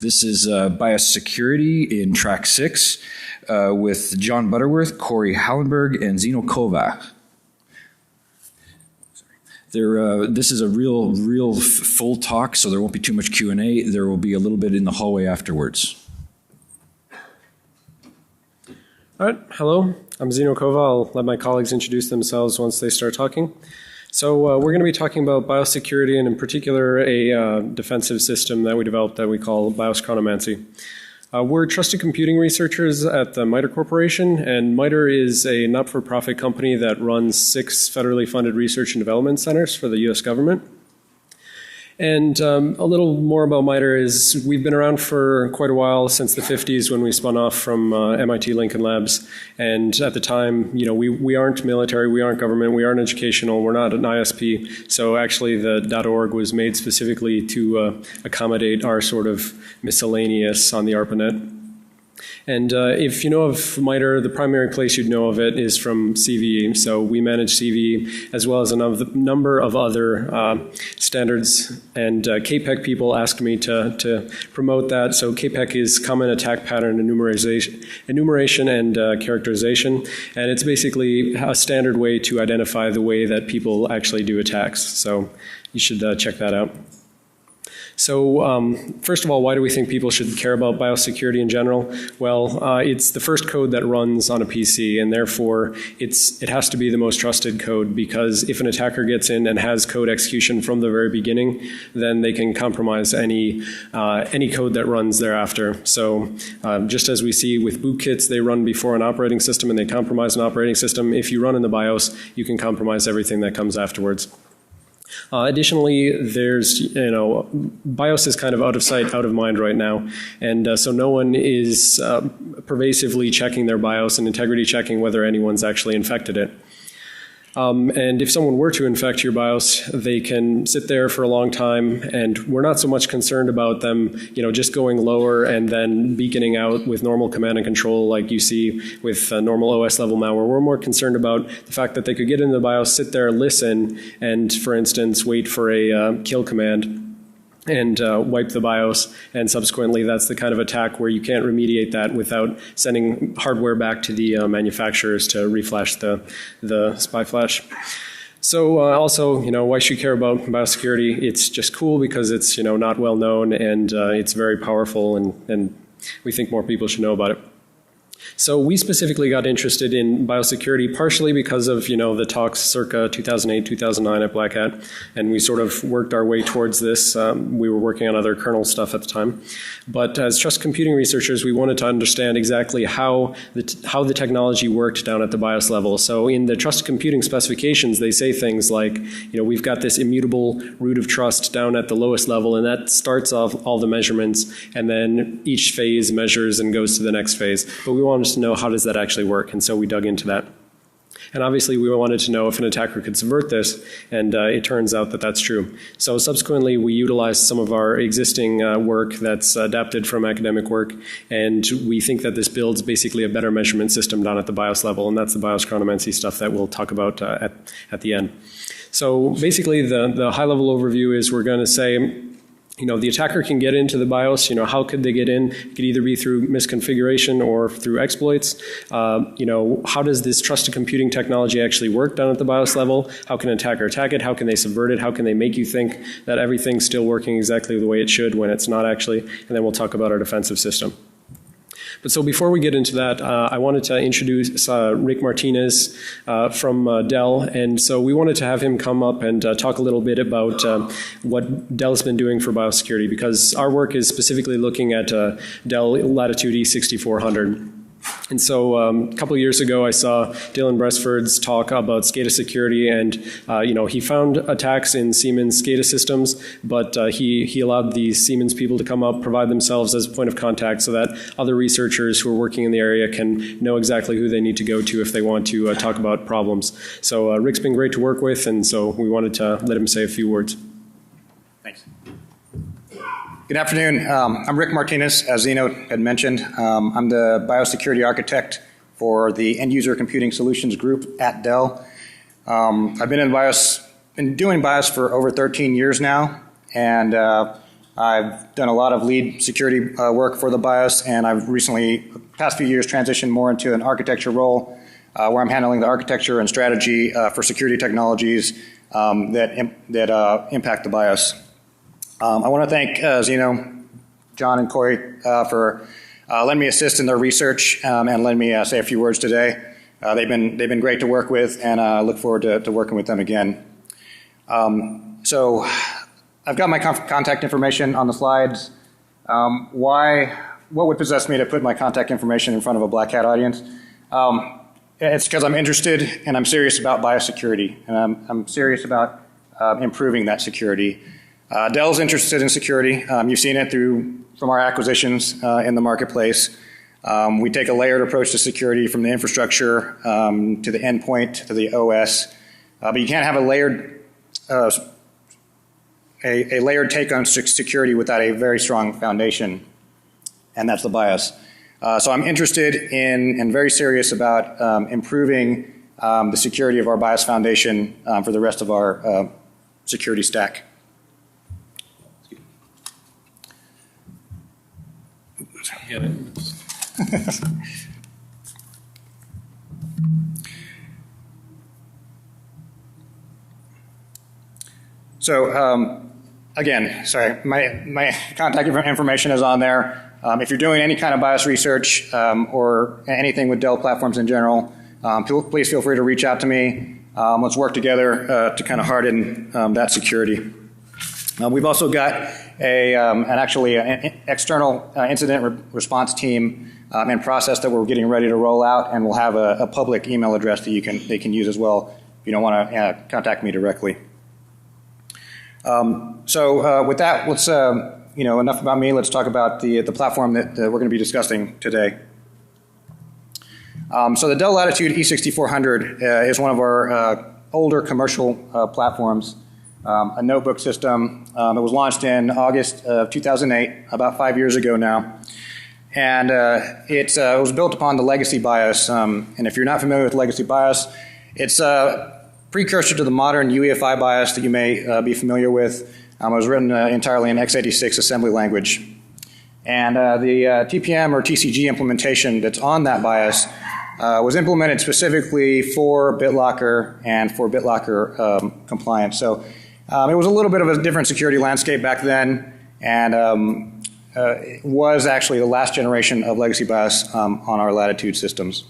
This is BIOS security in track 6 with John Butterworth, Corey Hallenberg, and Zeno Kovac. This is a real full talk, so there won't be too much Q&A. There will be a little bit in the hallway afterwards. All right, hello, I'm Zeno Kovac. I'll let my colleagues introduce themselves once they start talking. So we're going to be talking about BIOS security, and in particular a defensive system that we developed that we call BIOS Chronomancy. We're trusted computing researchers at the MITRE Corporation, and MITRE is a not-for-profit company that runs 6 federally funded research and development centers for the U.S. government. And a little more about MITRE is we've been around for quite a while, since the 50s when we spun off from MIT Lincoln Labs. And at the time, you know, we aren't military, we aren't government, we aren't educational, we're not an ISP. So actually the .org was made specifically to accommodate our sort of miscellaneous on the ARPANET. And if you know of MITRE, the primary place you'd know of it is from CVE. So we manage CVE as well as a number of other standards. And KPEC people asked me to promote that. So KPEC is Common Attack Pattern Enumeration and Characterization. And it's basically a standard way to identify the way that people actually do attacks. So you should check that out. So first of all, why do we think people should care about BIOS security in general? Well, it's the first code that runs on a PC, and therefore it has to be the most trusted code, because if an attacker gets in and has code execution from the very beginning, then they can compromise any code that runs thereafter. So just as we see with bootkits, they run before an operating system and they compromise an operating system. If you run in the BIOS, you can compromise everything that comes afterwards. Additionally, there's, BIOS is kind of out of sight, out of mind right now. And so no one is pervasively checking their BIOS and integrity checking whether anyone's actually infected it. And if someone were to infect your BIOS, they can sit there for a long time, and we're not so much concerned about them, just going lower and then beaconing out with normal command and control like you see with normal OS level malware. We're more concerned about the fact that they could get into the BIOS, sit there, listen, and for instance, wait for a kill command and wipe the BIOS, and subsequently that's the kind of attack where you can't remediate that without sending hardware back to the manufacturers to reflash the spy flash. So also, why should you care about biosecurity? It's just cool because it's, not well known, and it's very powerful, and we think more people should know about it. So we specifically got interested in biosecurity partially because of, the talks circa 2008, 2009 at BlackHat, and we sort of worked our way towards this. We were working on other kernel stuff at the time. But as trust computing researchers, we wanted to understand exactly how the technology worked down at the BIOS level. So in the trust computing specifications, they say things like, we've got this immutable root of trust down at the lowest level, and that starts off all the measurements, and then each phase measures and goes to the next phase. But we wanted to know, how does that actually work? And so we dug into that. And obviously we wanted to know if an attacker could subvert this, and it turns out that that's true. So subsequently we utilized some of our existing work that's adapted from academic work, and we think that this builds basically a better measurement system down at the BIOS level, and that's the BIOS Chronomancy stuff that we'll talk about at the end. So basically the high level overview is we're going to say, the attacker can get into the BIOS. How could they get in? It could either be through misconfiguration or through exploits. How does this trusted computing technology actually work down at the BIOS level? How can an attacker attack it? How can they subvert it? How can they make you think that everything's still working exactly the way it should when it's not actually? And then we'll talk about our defensive system. But so before we get into that, I wanted to introduce Rick Martinez from Dell. And so we wanted to have him come up and talk a little bit about what Dell's been doing for biosecurity, because our work is specifically looking at Dell Latitude E6400. And so a couple of years ago I saw Dylan Bresford's talk about SCADA security, and he found attacks in Siemens SCADA systems, but he allowed the Siemens people to come up, provide themselves as a point of contact so that other researchers who are working in the area can know exactly who they need to go to if they want to talk about problems. So Rick's been great to work with, and so we wanted to let him say a few words. Thanks. Good afternoon. I'm Rick Martinez, as Zeno had mentioned. I'm the biosecurity architect for the End User Computing Solutions group at Dell. I've been doing BIOS for over 13 years now, and I've done a lot of lead security work for the BIOS, and I've recently, past few years, transitioned more into an architecture role where I'm handling the architecture and strategy for security technologies that impact the BIOS. I want to thank Zeno, John, and Corey for letting me assist in their research and letting me say a few words today. They've been great to work with, and I look forward to working with them again. So I've got my contact information on the slides. What would possess me to put my contact information in front of a BlackHat audience? It's because I'm interested and I'm serious about biosecurity, and I'm serious about improving that security. Dell's interested in security. You've seen it from our acquisitions in the marketplace. We take a layered approach to security from the infrastructure to the endpoint to the OS, but you can't have a layered take on security without a very strong foundation, and that's the BIOS. So I'm interested in and very serious about improving the security of our BIOS foundation for the rest of our security stack. Get it. So again, sorry, my contact information is on there. If you're doing any kind of BIOS research or anything with Dell platforms in general, please feel free to reach out to me. Let's work together to kind of harden that security. We've also got an external incident response team and process that we're getting ready to roll out, and we'll have a public email address that they can use as well if you don't want to contact me directly. So with that, let's enough about me. Let's talk about the platform that we're going to be discussing today. So the Dell Latitude E6400 is one of our older commercial platforms, a notebook system. It was launched in August of 2008, about 5 years ago now. And it was built upon the legacy BIOS. And if you're not familiar with legacy BIOS, it's a precursor to the modern UEFI BIOS that you may be familiar with. It was written entirely in x86 assembly language. And the TPM or TCG implementation that's on that BIOS was implemented specifically for BitLocker and for BitLocker compliance. So it was a little bit of a different security landscape back then, and it was actually the last generation of legacy BIOS on our Latitude systems.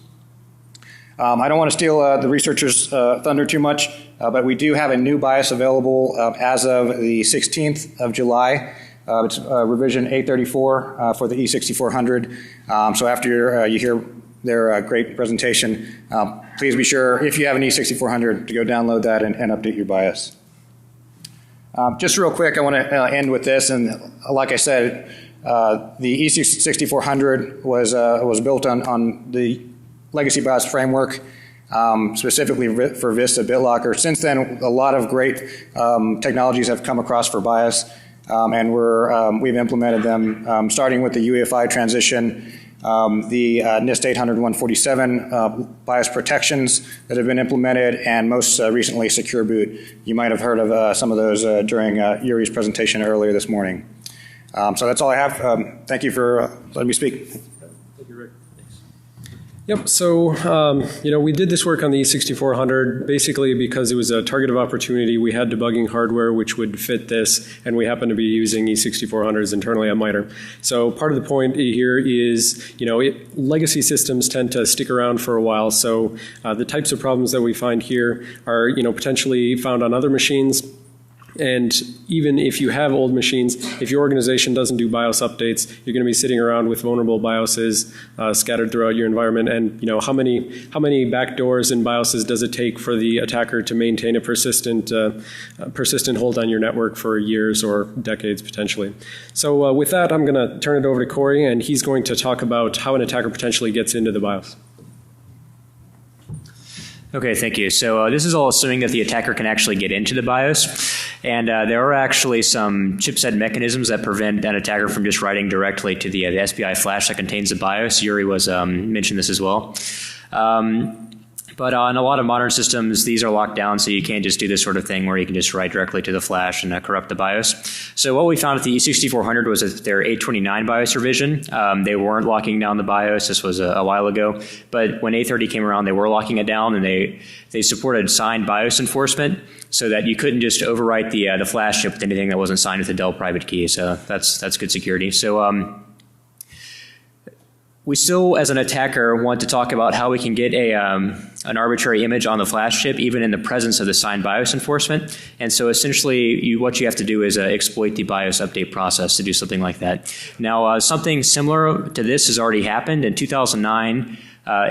I don't want to steal the researchers' thunder too much, but we do have a new BIOS available as of the 16th of July. It's revision 834 for the E6400. So after you hear their great presentation, please be sure, if you have an E6400, to go download that and update your BIOS. Just real quick, I want to end with this, and like I said, the E6400 was built on the legacy BIOS framework, specifically for Vista BitLocker. Since then, a lot of great technologies have come across for BIOS, and we've implemented them, starting with the UEFI transition, the NIST 800-147 BIOS protections that have been implemented, and most recently Secure Boot. You might have heard of some of those during Yuri's presentation earlier this morning. So that's all I have. Thank you for letting me speak. Thank you, Rick. Yep, so we did this work on the E6400 basically because it was a target of opportunity. We had debugging hardware which would fit this, and we happen to be using E6400s internally at MITRE. So part of the point here is, legacy systems tend to stick around for a while, so the types of problems that we find here are, potentially found on other machines. And even if you have old machines, if your organization doesn't do BIOS updates, you're going to be sitting around with vulnerable BIOSes scattered throughout your environment. And how many backdoors and BIOSes does it take for the attacker to maintain a persistent hold on your network for years or decades potentially? So with that, I'm going to turn it over to Corey, and he's going to talk about how an attacker potentially gets into the BIOS. Okay, thank you. So this is all assuming that the attacker can actually get into the BIOS. And there are actually some chipset mechanisms that prevent an attacker from just writing directly to the SPI flash that contains the BIOS. Yuri mentioned this as well. But on a lot of modern systems, these are locked down, so you can't just do this sort of thing where you can just write directly to the flash and corrupt the BIOS. So what we found at the E6400 was that their 829 BIOS revision, they weren't locking down the BIOS. This was a while ago. But when A30 came around, they were locking it down, and they supported signed BIOS enforcement so that you couldn't just overwrite the flash chip with anything that wasn't signed with a Dell private key. So that's good security. So we still, as an attacker, want to talk about how we can get an arbitrary image on the flash chip, even in the presence of the signed BIOS enforcement. And so essentially, what you have to do is exploit the BIOS update process to do something like that. Now, something similar to this has already happened. In 2009,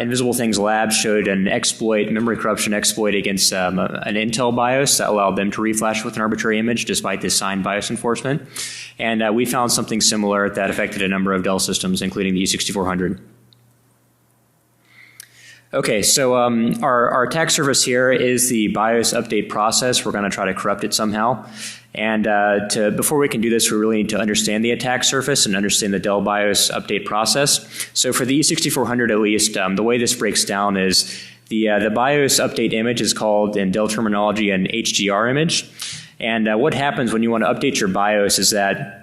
Invisible Things Labs showed an exploit, memory corruption exploit against an Intel BIOS that allowed them to reflash with an arbitrary image despite this signed BIOS enforcement. And we found something similar that affected a number of Dell systems, including the E6400. Okay, so our attack surface here is the BIOS update process. We're going to try to corrupt it somehow. And before we can do this, we really need to understand the attack surface and understand the Dell BIOS update process. So for the E6400 at least, the way this breaks down is the BIOS update image is called, in Dell terminology, an HDR image. And what happens when you want to update your BIOS is that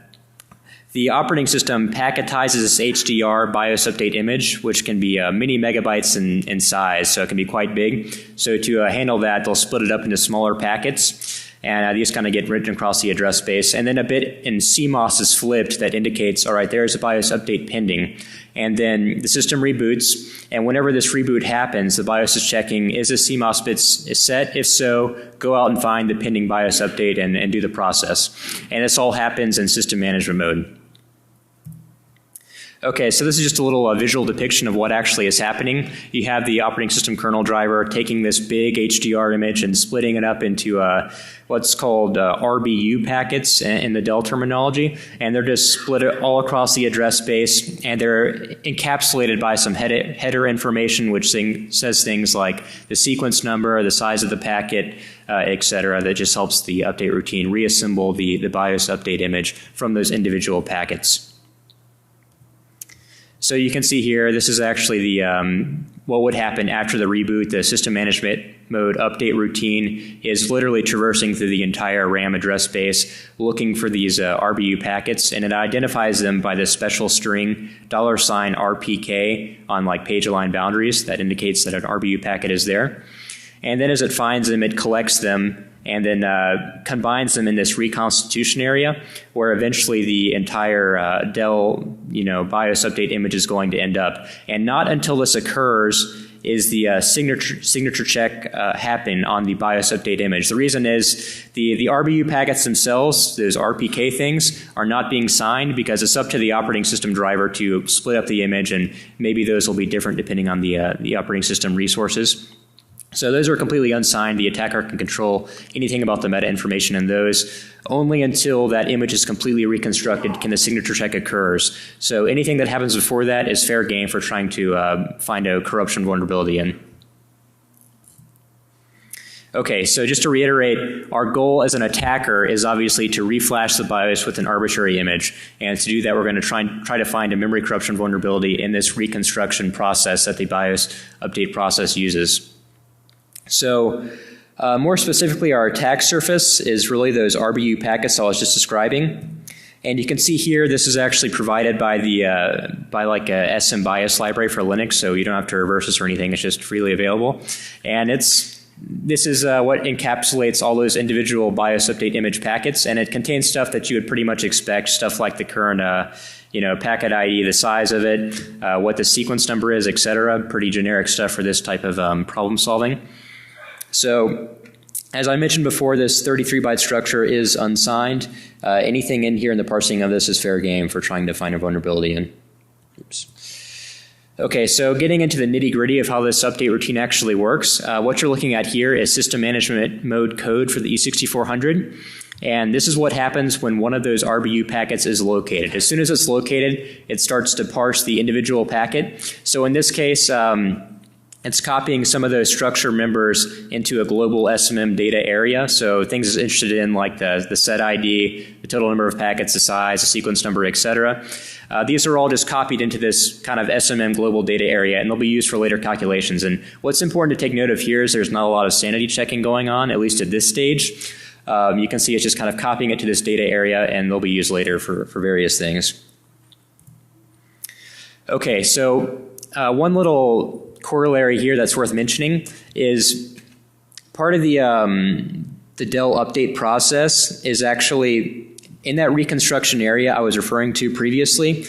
the operating system packetizes this HDR BIOS update image, which can be many megabytes in size, so it can be quite big. So to handle that, they'll split it up into smaller packets, and these kind of get written across the address space. And then a bit in CMOS is flipped that indicates, all right, there's a BIOS update pending. And then the system reboots, and whenever this reboot happens, the BIOS is checking, is the CMOS bit set? If so, go out and find the pending BIOS update and do the process. And this all happens in system management mode. Okay, so this is just a little visual depiction of what actually is happening. You have the operating system kernel driver taking this big HDR image and splitting it up into what's called RBU packets in the Dell terminology, and they're just split all across the address space, and they're encapsulated by some header information which says things like the sequence number, the size of the packet, etc. That just helps the update routine reassemble the BIOS update image from those individual packets. So you can see here, this is actually the what would happen after the reboot. The system management mode update routine is literally traversing through the entire RAM address space, looking for these RBU packets, and it identifies them by this special string $RPK on like page align boundaries that indicates that an RBU packet is there. And then as it finds them, it collects them and then combines them in this reconstitution area, where eventually the entire Dell, BIOS update image is going to end up. And not until this occurs is the signature check happen on the BIOS update image. The reason is the RBU packets themselves, those RPK things, are not being signed because it's up to the operating system driver to split up the image, and maybe those will be different depending on the operating system resources. So those are completely unsigned. The attacker can control anything about the meta information in those. Only until that image is completely reconstructed can the signature check occurs. So anything that happens before that is fair game for trying to find a corruption vulnerability in. Okay, so just to reiterate, our goal as an attacker is obviously to reflash the BIOS with an arbitrary image. And to do that, we're going to try to find a memory corruption vulnerability in this reconstruction process that the BIOS update process uses. So more specifically, our attack surface is really those RBU packets I was just describing. And you can see here, this is actually provided by like a SM BIOS library for Linux, so you don't have to reverse this or anything. It's just freely available. And this is what encapsulates all those individual BIOS update image packets, and it contains stuff that you would pretty much expect, stuff like the current packet ID, the size of it, what the sequence number is, etc. Pretty generic stuff for this type of problem solving. So, as I mentioned before, this 33-byte structure is unsigned. Anything in here in the parsing of this is fair game for trying to find a vulnerability in. Oops. Okay, so getting into the nitty-gritty of how this update routine actually works, what you're looking at here is system management mode code for the E6400. And this is what happens when one of those RBU packets is located. As soon as it's located, it starts to parse the individual packet. So in this case, It's copying some of those structure members into a global SMM data area. So things it's interested in, like the set ID, the total number of packets, the size, the sequence number, etc. These are all just copied into this kind of SMM global data area, and they'll be used for later calculations. And what's important to take note of here is there's not a lot of sanity checking going on, at least at this stage. You can see it's just kind of copying it to this data area, and they'll be used later for various things. Okay, so one little corollary here that's worth mentioning is part of the Dell update process is actually in that reconstruction area I was referring to previously.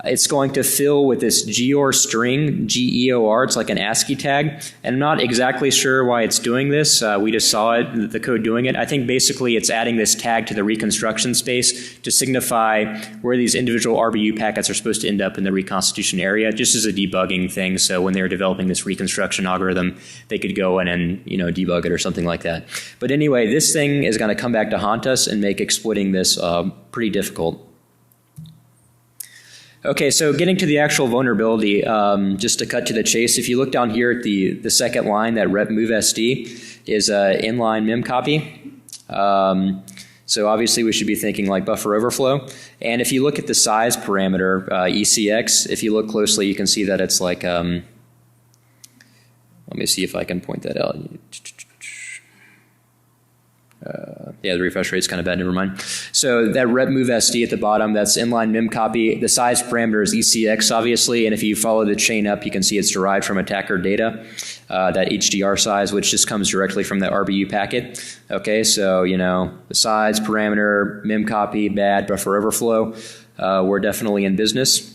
It's going to fill with this GEOR string, GEOR, it's like an ASCII tag, and I'm not exactly sure why it's doing this. We just saw it, the code doing it. I think basically it's adding this tag to the reconstruction space to signify where these individual RBU packets are supposed to end up in the reconstitution area, just as a debugging thing. So when they were developing this reconstruction algorithm, they could go in and debug it or something like that. But anyway, this thing is going to come back to haunt us and make exploiting this pretty difficult. Okay, so getting to the actual vulnerability, just to cut to the chase, if you look down here at the second line, that rep move SD is an inline mem copy. So obviously we should be thinking like buffer overflow. And if you look at the size parameter, ECX, if you look closely, you can see that it's like, let me see if I can point that out. Yeah, the refresh rate's kind of bad, never mind. So that rep move SD at the bottom, that's inline mem copy. The size parameter is ECX, obviously, and if you follow the chain up, you can see it's derived from attacker data, that HDR size, which just comes directly from that RBU packet. Okay, so, the size parameter, mem copy, bad, buffer overflow, we're definitely in business.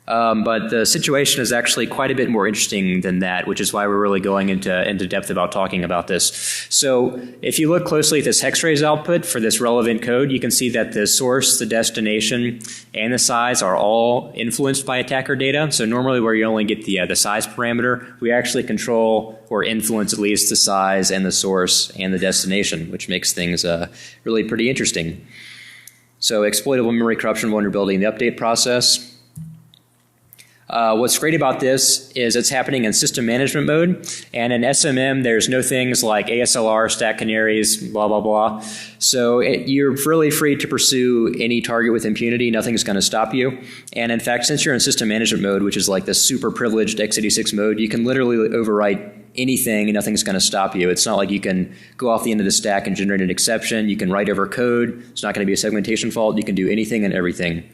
But the situation is actually quite a bit more interesting than that, which is why we're really going into depth about talking about this. So if you look closely at this hex raise output for this relevant code, you can see that the source, the destination, and the size are all influenced by attacker data. So normally where you only get the size parameter, we actually control or influence at least the size and the source and the destination, which makes things really pretty interesting. So exploitable memory corruption vulnerability in the update process. What's great about this is it's happening in system management mode, and in SMM there's no things like ASLR, stack canaries, blah blah blah. So you're really free to pursue any target with impunity. Nothing's going to stop you. And in fact, since you're in system management mode, which is like the super privileged x86 mode, you can literally overwrite anything and nothing's going to stop you. It's not like you can go off the end of the stack and generate an exception. You can write over code. It's not going to be a segmentation fault. You can do anything and everything.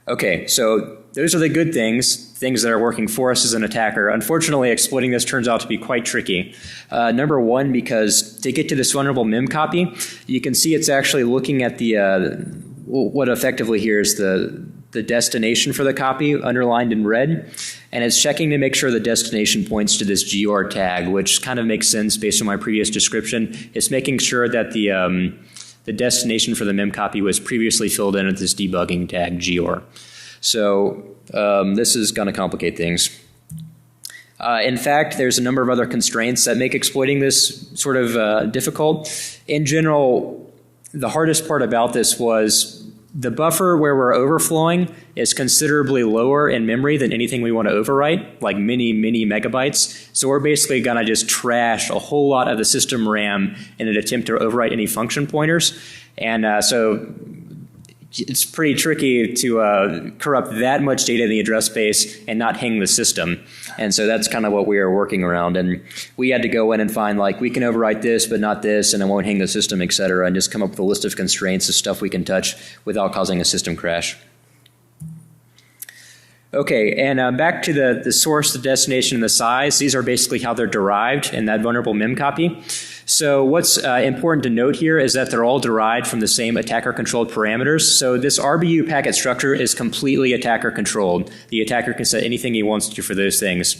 Okay, so those are the good things that are working for us as an attacker. Unfortunately, exploiting this turns out to be quite tricky. Number one, because to get to this vulnerable mem copy, you can see it's actually looking at the what effectively here is the destination for the copy underlined in red, and it's checking to make sure the destination points to this GEOR tag, which kind of makes sense based on my previous description. It's making sure that the destination for the mem copy was previously filled in with this debugging tag GEOR. So this is going to complicate things. In fact, there's a number of other constraints that make exploiting this sort of difficult. In general, the hardest part about this was the buffer where we're overflowing is considerably lower in memory than anything we want to overwrite, like many megabytes. So we're basically going to just trash a whole lot of the system RAM in an attempt to overwrite any function pointers. And so it's pretty tricky to corrupt that much data in the address space and not hang the system. And so that's kind of what we are working around. And we had to go in and find, like, we can overwrite this but not this, and it won't hang the system, et cetera, and just come up with a list of constraints of stuff we can touch without causing a system crash. Okay, and back to the source, the destination, and the size. These are basically how they're derived in that vulnerable mem copy. So what's important to note here is that they're all derived from the same attacker-controlled parameters. So this RBU packet structure is completely attacker-controlled. The attacker can set anything he wants to for those things.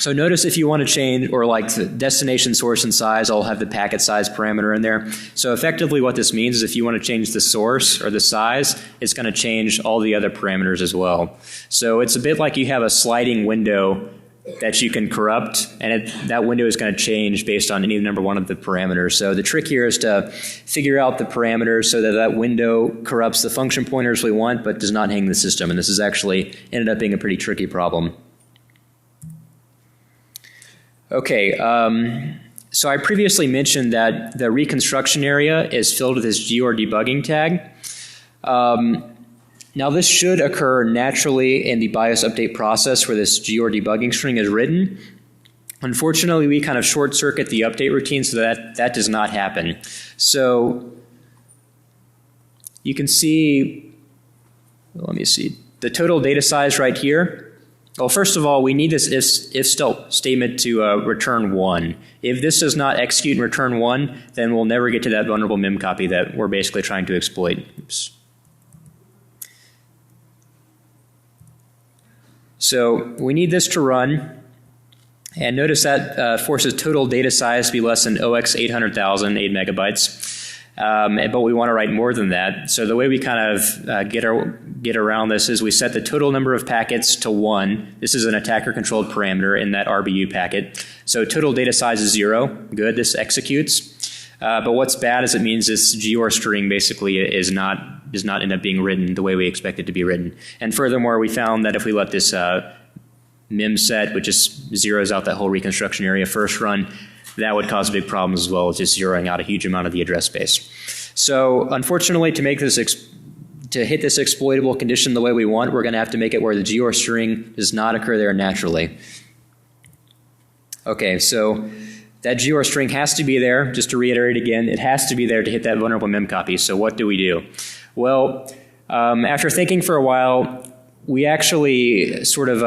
So notice if you want to change, or like the destination, source, and size all have the packet size parameter in there. So effectively what this means is if you want to change the source or the size, it's going to change all the other parameters as well. So it's a bit like you have a sliding window that you can corrupt, and that window is going to change based on any number one of the parameters. So the trick here is to figure out the parameters so that that window corrupts the function pointers we want but does not hang the system. And this has actually ended up being a pretty tricky problem. Okay, so I previously mentioned that the reconstruction area is filled with this GR debugging tag. Now this should occur naturally in the BIOS update process where this GR debugging string is written. Unfortunately, we kind of short circuit the update routine so that does not happen. So you can see, let me see, the total data size right here. Well, first of all, we need this if statement to return 1. If this does not execute and return 1, then we'll never get to that vulnerable mem copy that we're basically trying to exploit. Oops. So we need this to run, and notice that forces total data size to be less than 800,000, 8 megabytes. But we want to write more than that. So the way we kind of get around this is we set the total number of packets to 1. This is an attacker-controlled parameter in that RBU packet. So total data size is 0. Good, this executes. But what's bad is it means this GR string basically does not end up being written the way we expect it to be written. And furthermore, we found that if we let this mem set, which just zeroes out that whole reconstruction area first run, that would cause big problems as well, just zeroing out a huge amount of the address space. So unfortunately, to make this to hit this exploitable condition the way we want, we're going to have to make it where the GR string does not occur there naturally. Okay, so that GR string has to be there. Just to reiterate again, it has to be there to hit that vulnerable mem copy. So what do we do? Well, after thinking for a while, we actually sort of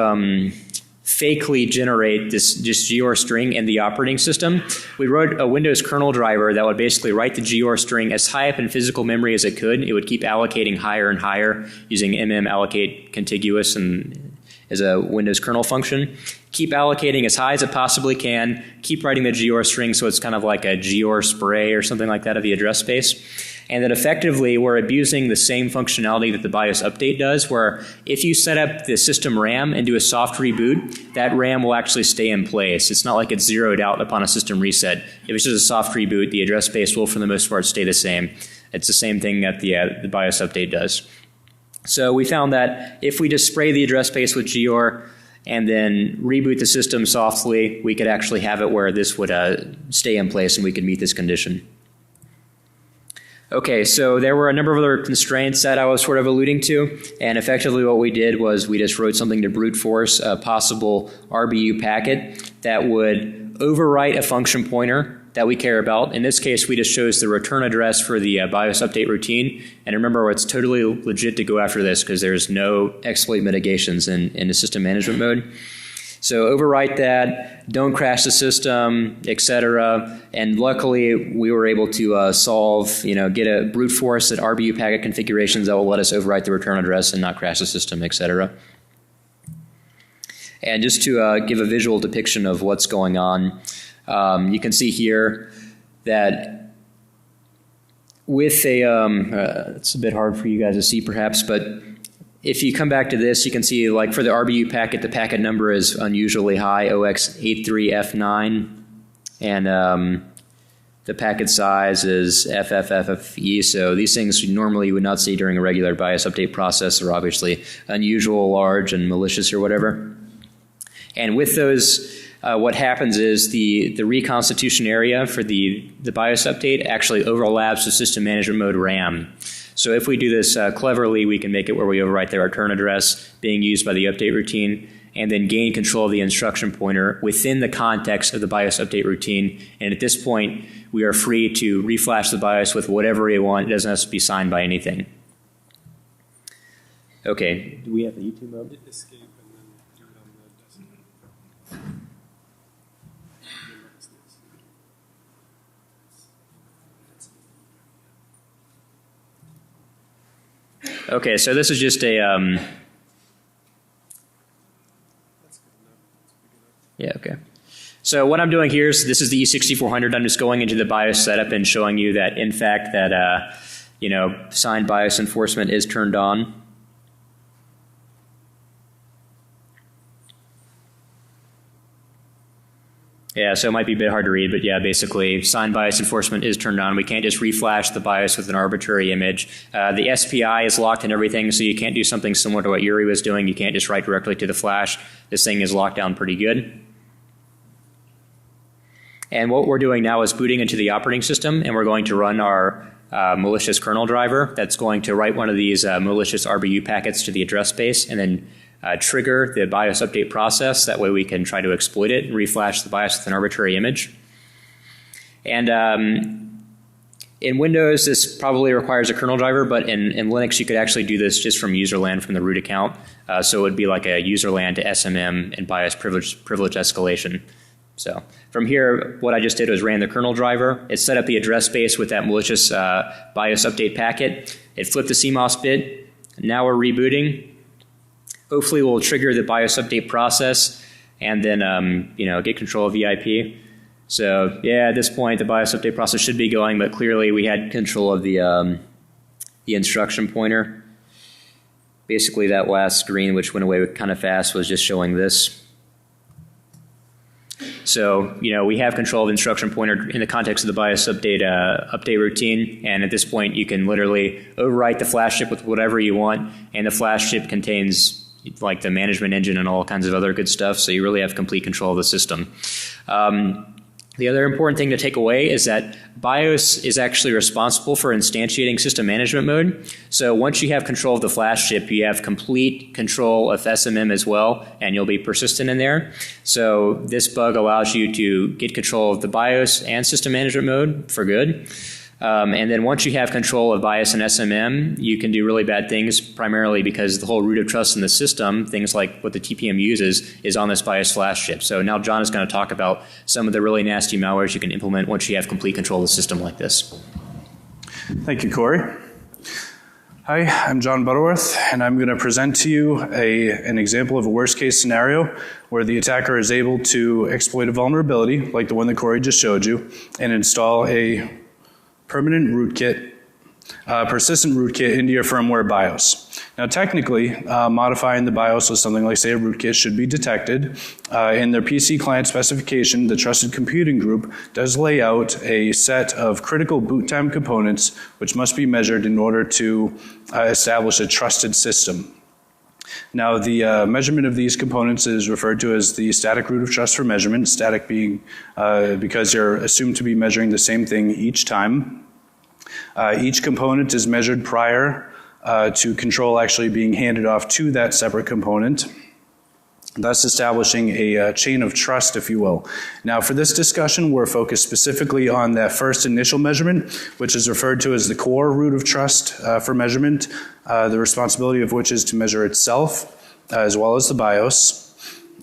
fakely generate this GR string in the operating system. We wrote a Windows kernel driver that would basically write the GR string as high up in physical memory as it could. It would keep allocating higher and higher using allocate contiguous and as a Windows kernel function. Keep allocating as high as it possibly can. Keep writing the GR string so it's kind of like a GR spray or something like that of the address space. And then effectively we're abusing the same functionality that the BIOS update does, where if you set up the system RAM and do a soft reboot, that RAM will actually stay in place. It's not like it's zeroed out upon a system reset. If it's just a soft reboot, the address space will for the most part stay the same. It's the same thing that the BIOS update does. So we found that if we just spray the address space with GR and then reboot the system softly, we could actually have it where this would stay in place and we could meet this condition. Okay, so there were a number of other constraints that I was sort of alluding to, and effectively what we did was we just wrote something to brute force a possible RBU packet that would overwrite a function pointer that we care about. In this case, we just chose the return address for the BIOS update routine. And remember, it's totally legit to go after this because there's no exploit mitigations in the system management mode. So overwrite that, don't crash the system, etc. And luckily, we were able to solve, get a brute force at RBU packet configurations that will let us overwrite the return address and not crash the system, etc. And just to give a visual depiction of what's going on, you can see here that with it's a bit hard for you guys to see perhaps, but if you come back to this, you can see like for the RBU packet, the packet number is unusually high, 0x83F9, and the packet size is FFFFE, so these things normally you would not see during a regular BIOS update process. They're obviously unusual, large, and malicious or whatever. And with those, what happens is the reconstitution area for the BIOS update actually overlaps the system management mode RAM. So if we do this cleverly, we can make it where we overwrite the return address being used by the update routine and then gain control of the instruction pointer within the context of the BIOS update routine. And at this point, we are free to reflash the BIOS with whatever we want. It doesn't have to be signed by anything. Okay, do we have the YouTube mode? Escape and then do it on the desktop. Okay, so this is just a yeah, okay. So what I'm doing here is this is the E6400. I'm just going into the BIOS setup and showing you that in fact that signed BIOS enforcement is turned on. Yeah, so it might be a bit hard to read, but yeah, basically signed BIOS enforcement is turned on. We can't just reflash the BIOS with an arbitrary image. The SPI is locked and everything, so you can't do something similar to what Yuri was doing. You can't just write directly to the flash. This thing is locked down pretty good. And what we're doing now is booting into the operating system, and we're going to run our malicious kernel driver that's going to write one of these malicious RBU packets to the address space and then trigger the BIOS update process. That way we can try to exploit it and reflash the BIOS with an arbitrary image. And in Windows, this probably requires a kernel driver, but in Linux, you could actually do this just from userland from the root account. So it would be like a userland to SMM and BIOS privilege escalation. So from here, what I just did was ran the kernel driver. It set up the address space with that malicious BIOS update packet. It flipped the CMOS bit. Now we're rebooting. Hopefully we'll trigger the BIOS update process and then get control of VIP. So yeah, at this point the BIOS update process should be going, but clearly we had control of the instruction pointer. Basically that last screen, which went away kind of fast, was just showing this. So, we have control of the instruction pointer in the context of the BIOS update routine, and at this point you can literally overwrite the flash chip with whatever you want, and the flash chip contains like the management engine and all kinds of other good stuff, so you really have complete control of the system. The other important thing to take away is that BIOS is actually responsible for instantiating system management mode. So once you have control of the flash chip, you have complete control of SMM as well, and you'll be persistent in there. So this bug allows you to get control of the BIOS and system management mode for good. And then once you have control of BIOS and SMM, you can do really bad things, primarily because the whole root of trust in the system, things like what the TPM uses, is on this BIOS flash chip. So now John is going to talk about some of the really nasty malwares you can implement once you have complete control of the system like this. Thank you, Corey. Hi, I'm John Butterworth, and I'm going to present to you an example of a worst-case scenario where the attacker is able to exploit a vulnerability, like the one that Corey just showed you, and install a permanent rootkit, persistent rootkit into your firmware BIOS. Now technically, modifying the BIOS with something like, say, a rootkit should be detected. In their PC client specification, the Trusted Computing Group does lay out a set of critical boot time components which must be measured in order to establish a trusted system. Now, the measurement of these components is referred to as the static root of trust for measurement, static being because you're assumed to be measuring the same thing each time. Each component is measured prior to control actually being handed off to that separate component, thus establishing a chain of trust, if you will. Now, for this discussion, we're focused specifically on that first initial measurement, which is referred to as the core root of trust for measurement, the responsibility of which is to measure itself as well as the BIOS.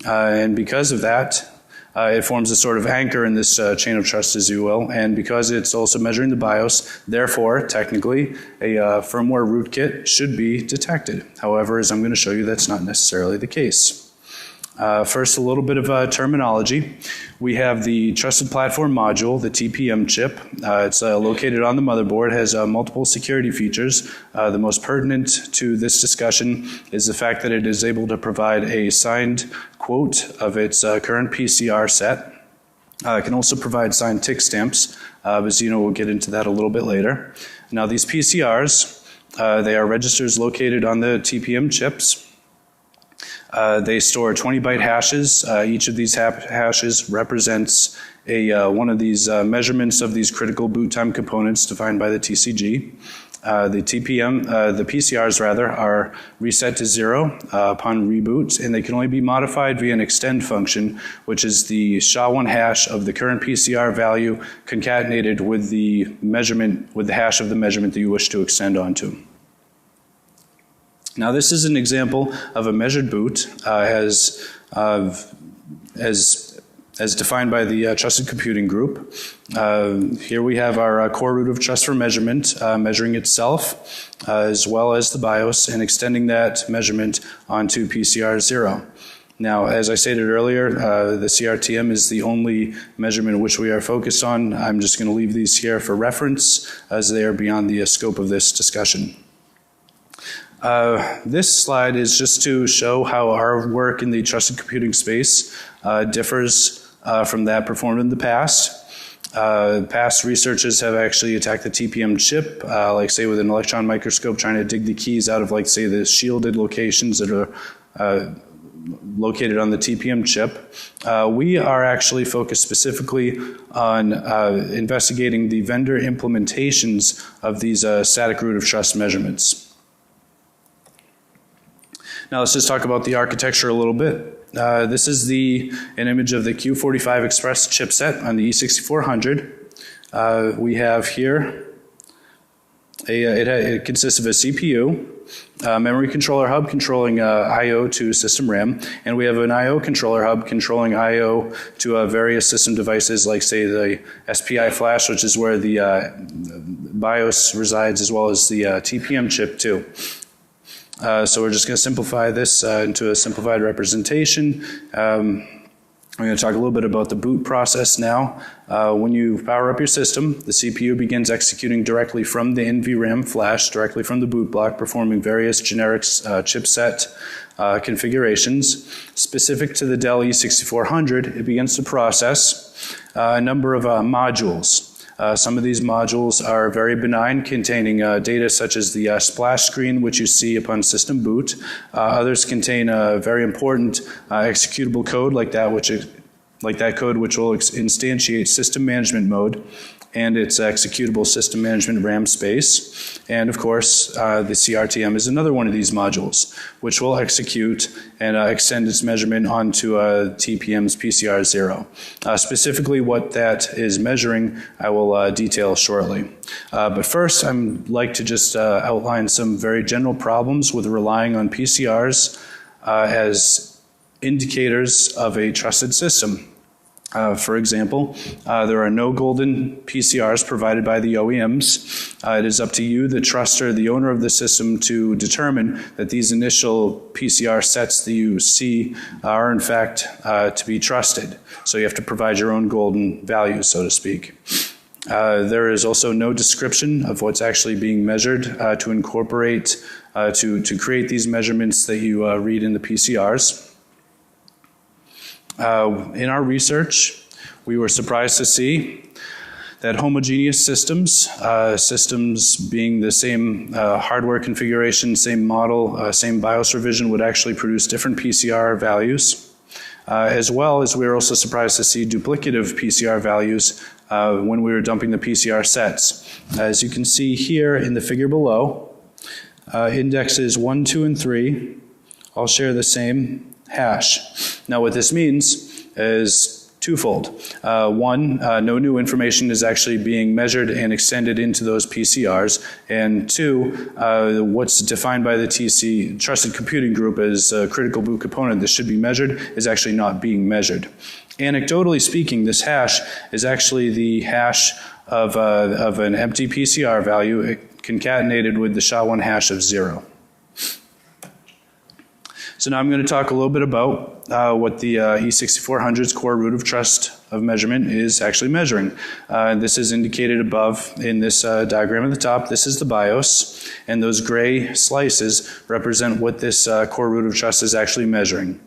And because of that, it forms a sort of anchor in this chain of trust, as you will, and because it's also measuring the BIOS, therefore, technically, a firmware rootkit should be detected. However, as I'm going to show you, that's not necessarily the case. First, a little bit of terminology. We have the Trusted Platform Module, the TPM chip. It's located on the motherboard, has multiple security features. The most pertinent to this discussion is the fact that it is able to provide a signed quote of its current PCR set. It can also provide signed tick stamps, but Zeno will get into that a little bit later. Now, these PCRs, they are registers located on the TPM chips. They store 20-byte hashes. Each of these hashes represents one of these measurements of these critical boot time components defined by the TCG. The PCRs are reset to 0 upon reboot, and they can only be modified via an extend function, which is the SHA-1 hash of the current PCR value concatenated with the hash of the measurement that you wish to extend onto. Now, this is an example of a measured boot as defined by the Trusted Computing Group. Here we have our core root of trust for measurement, measuring itself as well as the BIOS and extending that measurement onto PCR 0. Now, as I stated earlier, the CRTM is the only measurement which we are focused on. I'm just going to leave these here for reference as they are beyond the scope of this discussion. This slide is just to show how our work in the trusted computing space differs from that performed in the past. Past researchers have actually attacked the TPM chip, like say with an electron microscope, trying to dig the keys out of like say the shielded locations that are located on the TPM chip. We are actually focused specifically on investigating the vendor implementations of these static root of trust measurements. Now let's just talk about the architecture a little bit. This is an image of the Q45 Express chipset on the E6400. We have here, it consists of a CPU, memory controller hub controlling I/O to system RAM, and we have an I/O controller hub controlling I/O to various system devices like say the SPI flash, which is where the BIOS resides, as well as the TPM chip too. So we're just going to simplify this into a simplified representation. I'm going to talk a little bit about the boot process now. When you power up your system, the CPU begins executing directly from the NVRAM flash, directly from the boot block, performing various generic chipset configurations. Specific to the Dell E6400, it begins to process a number of modules. Some of these modules are very benign, containing data such as the splash screen, which you see upon system boot. Others contain very important executable code, like that code which will instantiate system management mode and its executable system management RAM space. And of course, the CRTM is another one of these modules, which will execute and extend its measurement onto TPM's PCR0. Specifically what that is measuring, I will detail shortly. But first, I'd like to just outline some very general problems with relying on PCRs as indicators of a trusted system. For example, there are no golden PCRs provided by the OEMs. It is up to you, the truster, the owner of the system, to determine that these initial PCR sets that you see are in fact to be trusted. So you have to provide your own golden value, so to speak. There is also no description of what's actually being measured to incorporate, to create these measurements that you read in the PCRs. In our research, we were surprised to see that homogeneous systems, systems being the same hardware configuration, same model, same BIOS revision, would actually produce different PCR values. As well as we were also surprised to see duplicative PCR values when we were dumping the PCR sets. As you can see here in the figure below, indexes 1, 2, and 3 all share the same hash. Now what this means is twofold. One, no new information is actually being measured and extended into those PCRs. And two, what's defined by the TC Trusted Computing Group as a critical boot component that should be measured is actually not being measured. Anecdotally speaking, this hash is actually the hash of an empty PCR value concatenated with the SHA-1 hash of 0. So now I'm going to talk a little bit about what the E6400's core root of trust of measurement is actually measuring. This is indicated above in this diagram at the top. This is the BIOS, and those gray slices represent what this core root of trust is actually measuring.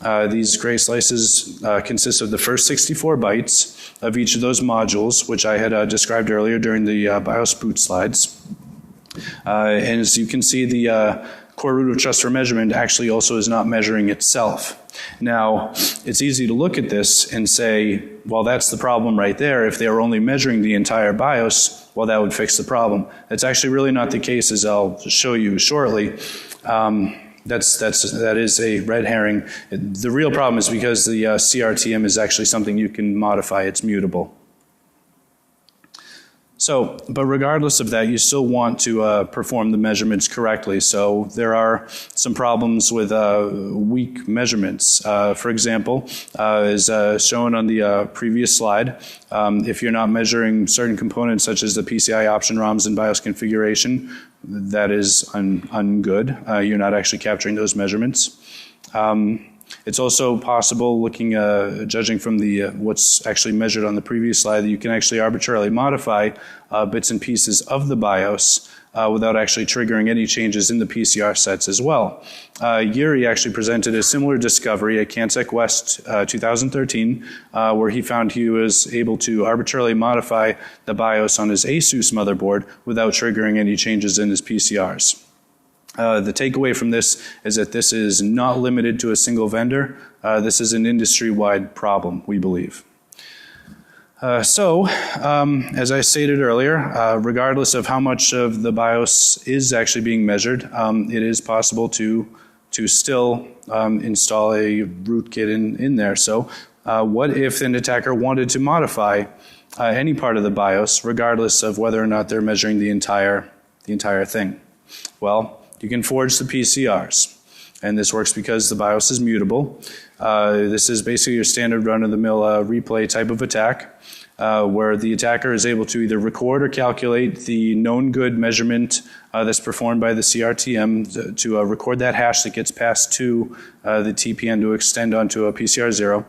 These gray slices consist of the first 64 bytes of each of those modules, which I had described earlier during the BIOS boot slides. And as you can see, the core root of trust for measurement actually also is not measuring itself. Now, it's easy to look at this and say, well, that's the problem right there. If they were only measuring the entire BIOS, well, that would fix the problem. That's actually really not the case, as I'll show you shortly. That is a red herring. The real problem is because the CRTM is actually something you can modify. It's mutable. So, but regardless of that, you still want to perform the measurements correctly. So there are some problems with weak measurements. For example, as shown on the previous slide, if you're not measuring certain components such as the PCI option ROMs and BIOS configuration, that is ungood. You're not actually capturing those measurements. It's also possible, judging from what's actually measured on the previous slide, that you can actually arbitrarily modify bits and pieces of the BIOS without actually triggering any changes in the PCR sets as well. Yuri actually presented a similar discovery at CanSec West 2013, where he found he was able to arbitrarily modify the BIOS on his ASUS motherboard without triggering any changes in his PCRs. The takeaway from this is that this is not limited to a single vendor. This is an industry-wide problem, we believe. As I stated earlier, regardless of how much of the BIOS is actually being measured, it is possible to still install a rootkit in there. So what if an attacker wanted to modify any part of the BIOS, regardless of whether or not they're measuring the entire thing? Well, you can forge the PCRs. And this works because the BIOS is mutable. This is basically your standard run-of-the-mill replay type of attack, where the attacker is able to either record or calculate the known good measurement that's performed by the CRTM to record that hash that gets passed to the TPM to extend onto a PCR0.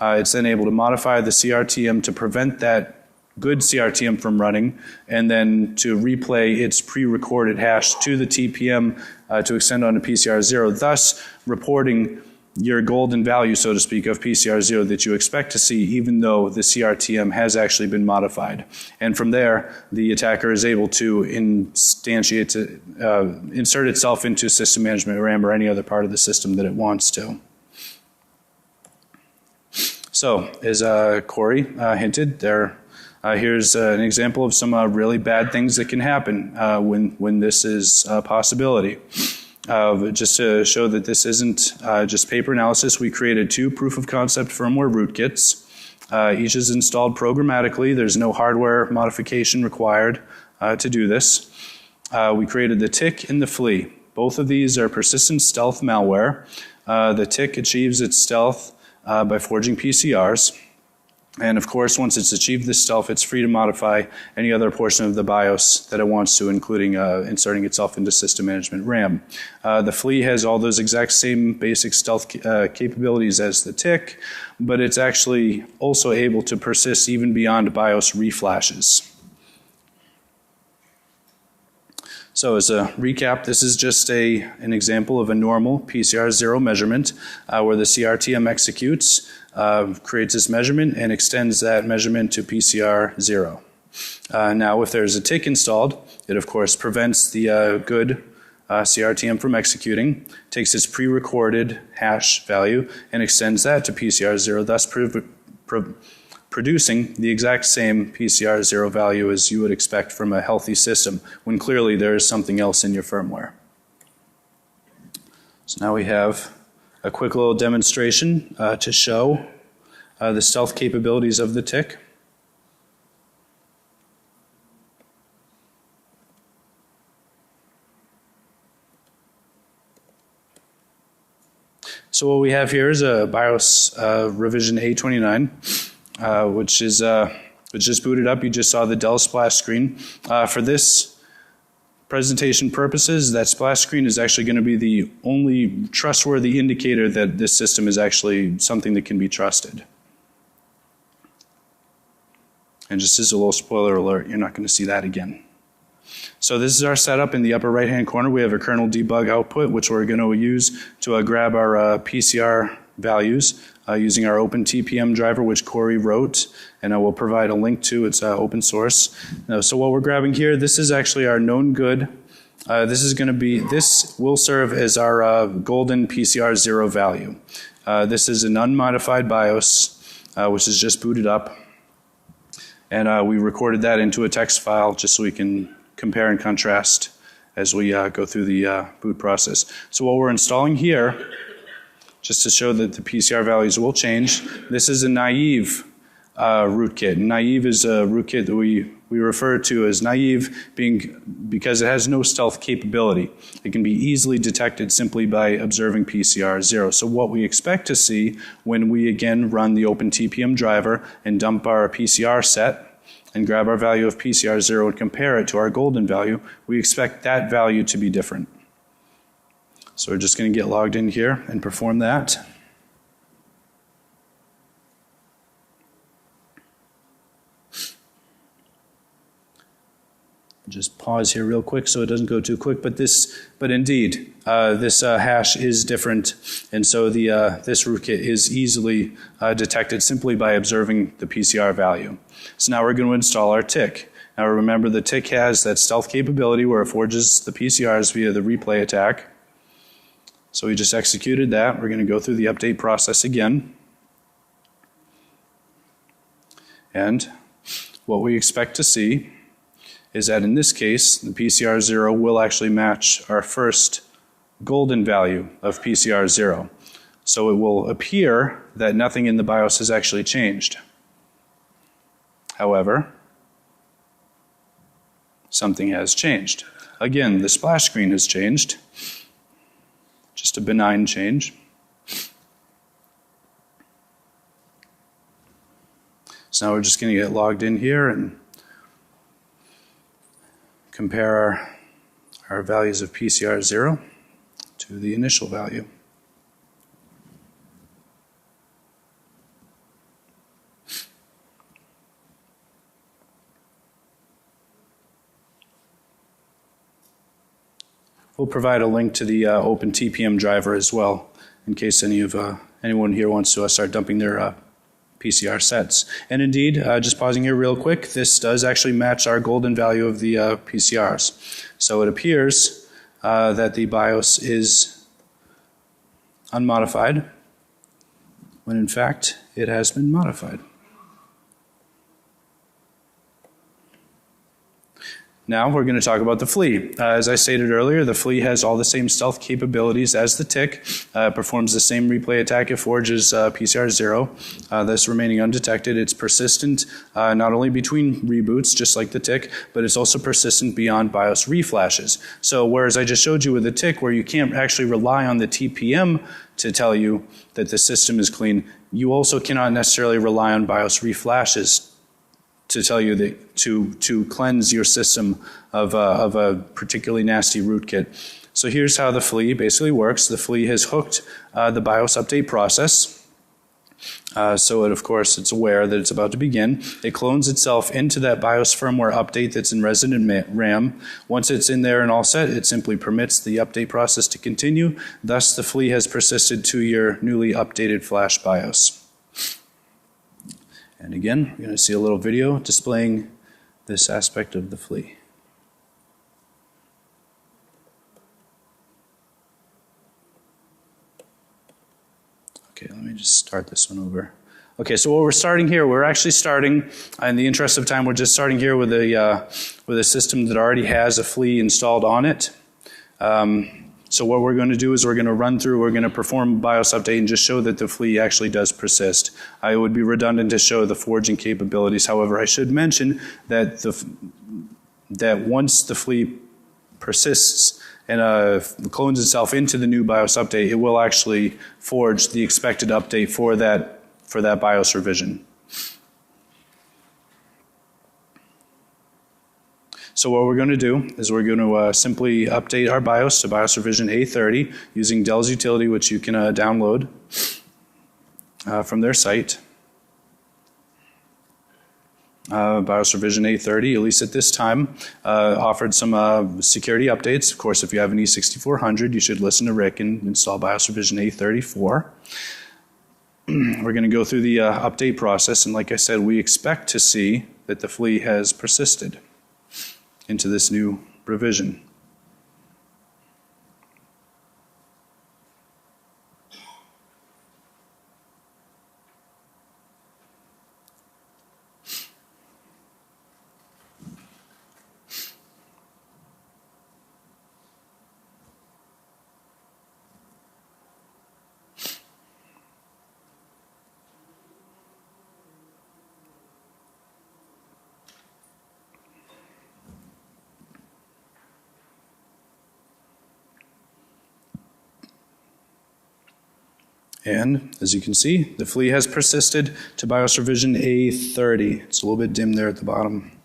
It's then able to modify the CRTM to prevent that good CRTM from running, and then to replay its pre-recorded hash to the TPM to extend on to PCR0, thus reporting your golden value, so to speak, of PCR0 that you expect to see even though the CRTM has actually been modified. And from there, the attacker is able to insert itself into system management RAM or any other part of the system that it wants to. So, as Corey hinted, here's an example of some really bad things that can happen when this is a possibility. Just to show that this isn't just paper analysis, we created 2 proof-of-concept firmware rootkits. Each is installed programmatically. There's no hardware modification required to do this. We created the tick and the flea. Both of these are persistent stealth malware. The tick achieves its stealth by forging PCRs. And of course, once it's achieved this stealth, it's free to modify any other portion of the BIOS that it wants to, including inserting itself into system management RAM. The flea has all those exact same basic stealth capabilities as the tick, but it's actually also able to persist even beyond BIOS reflashes. So as a recap, this is just an example of a normal PCR0 measurement where the CRTM executes, creates this measurement, and extends that measurement to PCR0. Now, if there's a tick installed, it of course prevents the good CRTM from executing, takes its pre-recorded hash value, and extends that to PCR0, thus producing the exact same PCR0 value as you would expect from a healthy system, when clearly there is something else in your firmware. So now we have a quick little demonstration to show the stealth capabilities of the tick. So what we have here is a BIOS revision A29. Which just booted up. You just saw the Dell splash screen. For this presentation purposes, that splash screen is actually going to be the only trustworthy indicator that this system is actually something that can be trusted. And just as a little spoiler alert, you're not going to see that again. So this is our setup. In the upper right hand corner, we have a kernel debug output, which we're going to use to grab our PCR values using our open TPM driver, which Corey wrote, and I will provide a link to. It's open source. So what we're grabbing here, this is actually our known good. This will serve as our golden PCR0 value. This is an unmodified BIOS, which is just booted up, and we recorded that into a text file just so we can compare and contrast as we go through the boot process. So what we're installing here, just to show that the PCR values will change, this is a naive rootkit. Naive is a rootkit that we refer to as naive because it has no stealth capability. It can be easily detected simply by observing PCR0. So what we expect to see when we again run the open TPM driver and dump our PCR set and grab our value of PCR0 and compare it to our golden value, we expect that value to be different. So we're just going to get logged in here and perform that. Just pause here real quick so it doesn't go too quick, but indeed, this hash is different, and so this rootkit is easily detected simply by observing the PCR value. So now we're going to install our tick. Now remember, the tick has that stealth capability where it forges the PCRs via the replay attack. So we just executed that. We're going to go through the update process again. And what we expect to see is that in this case, the PCR 0 will actually match our first golden value of PCR 0. So it will appear that nothing in the BIOS has actually changed. However, something has changed. Again, the splash screen has changed. Just a benign change. So now we're just going to get logged in here and compare our values of PCR 0 to the initial value. We'll provide a link to the Open TPM driver as well, in case anyone here wants to start dumping their PCR sets. And indeed, just pausing here real quick, this does actually match our golden value of the PCRs. So it appears that the BIOS is unmodified, when in fact it has been modified. Now we're going to talk about the flea. As I stated earlier, the flea has all the same stealth capabilities as the tick, performs the same replay attack, it forges PCR 0, thus remaining undetected. It's persistent not only between reboots, just like the tick, but it's also persistent beyond BIOS reflashes. So whereas I just showed you with the tick where you can't actually rely on the TPM to tell you that the system is clean, you also cannot necessarily rely on BIOS reflashes to tell you that to cleanse your system of a particularly nasty rootkit. So here's how the flea basically works. The flea has hooked the BIOS update process. So of course it's aware that it's about to begin. It clones itself into that BIOS firmware update that's in resident RAM. Once it's in there and all set, it simply permits the update process to continue. Thus the flea has persisted to your newly updated flash BIOS. And again, we're going to see a little video displaying this aspect of the flea. Okay, let me just start this one over. Okay, so what we're starting here, we're actually starting, in the interest of time, we're just starting here with a system that already has a flea installed on it. So what we're going to do is we're going to run through, we're going to perform a BIOS update and just show that the flea actually does persist. It would be redundant to show the forging capabilities. However, I should mention that once the flea persists and clones itself into the new BIOS update, it will actually forge the expected update for that BIOS revision. So what we're going to do is we're going to simply update our BIOS to BIOS revision A30 using Dell's utility, which you can download from their site. BIOS revision A30, at least at this time, offered some security updates. Of course, if you have an E6400, you should listen to Rick and install BIOS revision A34. We're going to go through the update process, and like I said, we expect to see that the flea has persisted into this new revision. And as you can see, the flea has persisted to BIOS revision A30. It's a little bit dim there at the bottom.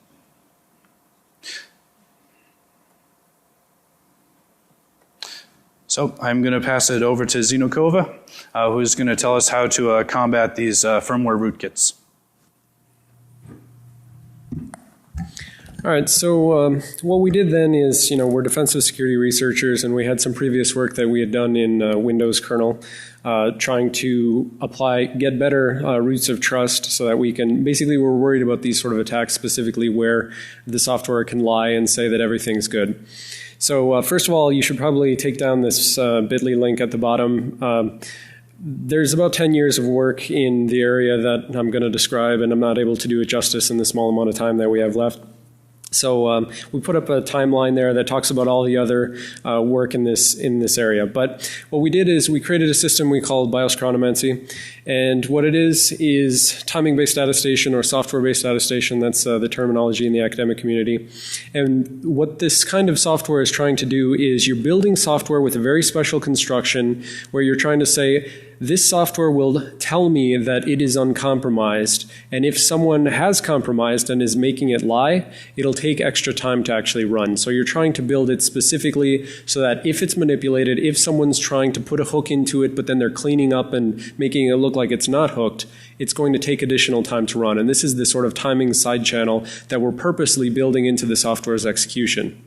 So I'm going to pass it over to Zino Kova, who's going to tell us how to combat these firmware rootkits. All All right, so what we did then is, we're defensive security researchers, and we had some previous work that we had done in Windows kernel, trying to get better roots of trust so that we can, basically we're worried about these sort of attacks, specifically where the software can lie and say that everything's good. So first of all, you should probably take down this bit.ly link at the bottom. There's about 10 years of work in the area that I'm going to describe, and I'm not able to do it justice in the small amount of time that we have left. So we put up a timeline there that talks about all the other work in this area. But what we did is we created a system we called BIOS Chronomancy. And what it is timing-based attestation or software-based attestation. That's the terminology in the academic community. And what this kind of software is trying to do is you're building software with a very special construction where you're trying to say, this software will tell me that it is uncompromised, and if someone has compromised and is making it lie, it'll take extra time to actually run. So you're trying to build it specifically so that if it's manipulated, if someone's trying to put a hook into it, but then they're cleaning up and making it look like it's not hooked, it's going to take additional time to run. And this is the sort of timing side channel that we're purposely building into the software's execution.